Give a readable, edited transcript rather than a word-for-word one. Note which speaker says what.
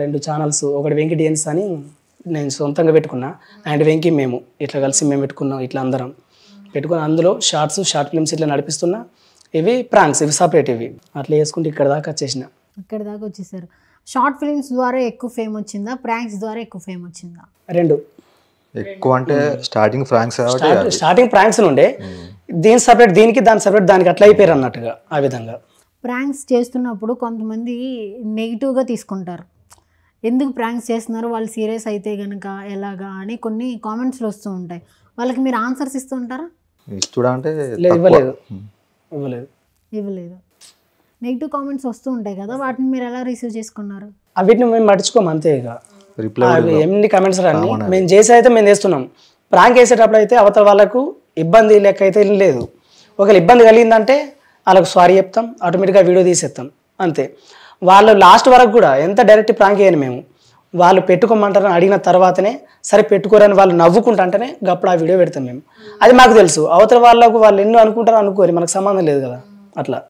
Speaker 1: 2 channels, ఒకటి వెంకీ డిఎన్స్ అని నేను సొంతంగా పెట్టుకున్నా, అండ్ వెంకీ మేము ఇట్లా కలిసి మేము పెట్టుకున్నాం, ఇట్లా అందరం పెట్టుకుని అందులో షార్ట్ ఫిల్మ్స్ ఇట్లా నడిపిస్తున్నా. ఇవి ప్రాంక్స్, ఇవి సపరేట్, ఇవి అట్లా చేసుకుంటే ఇక్కడ దాకా వచ్చేసిన.
Speaker 2: ఇక్కడ దాకా వచ్చేసారు. షార్ట్ ఫిల్మ్స్ ద్వారా ఎక్కువ ఫేమ్ వచ్చిందా, ప్రాంక్స్ ద్వారా ఎక్కువ ఫేమ్ వచ్చిందా?
Speaker 1: 2.
Speaker 3: ఎక్కువ అంటే స్టార్టింగ్ ప్రాంక్స్
Speaker 1: స్టార్టింగ్ ప్రాంక్స్ నుండే దీని సపరేట్ దీనికి, దాని సపరేట్ దానికి, అట్లా అయిపోయారు అన్నట్టుగా. ఆ విధంగా
Speaker 2: ప్రాంక్స్ చేస్తున్నప్పుడు కొంతమంది నెగిటివ్గా తీసుకుంటారు. ఎందుకు ప్రాంక్స్ చేస్తున్నారు, వాళ్ళు సీరియస్ అయితే కనుక ఎలాగా అని కొన్ని కామెంట్స్లు వస్తూ ఉంటాయి. వాళ్ళకి మీరు ఆన్సర్స్ ఇస్తూ ఉంటారా?
Speaker 3: చూడంటే
Speaker 2: ఇవ్వలేదు. నెగిటివ్ కామెంట్స్ వస్తూ ఉంటాయి కదా, వాటిని మీరు ఎలా రిసీవ్ చేసుకున్నారు?
Speaker 1: వీటిని మేము పట్టించుకోము అంతే. ఇక ఎన్ని కమెంట్స్ రాని మేము చేసి అయితే మేము చేస్తున్నాం. ప్రాంక్ వేసేటప్పుడు అయితే అవతల వాళ్ళకు ఇబ్బంది లెక్క అయితే లేదు. ఒకవేళ ఇబ్బంది కలిగిందంటే వాళ్ళకు సారీ చెప్తాం, ఆటోమేటిక్గా వీడియో తీసేస్తాం అంతే. వాళ్ళు లాస్ట్ వరకు కూడా ఎంత డైరెక్ట్ ప్రాంక్ చేయను మేము. వాళ్ళు పెట్టుకోమంటారని అడిగిన తర్వాతనే సరే పెట్టుకోరని వాళ్ళు నవ్వుకుంటా అంటేనే అప్పుడు ఆ వీడియో పెడతాం మేము. అది మాకు తెలుసు. అవతల వాళ్ళకు వాళ్ళు ఎన్నో అనుకుంటారో అనుకోరు, మనకు సంబంధం లేదు కదా అట్లా.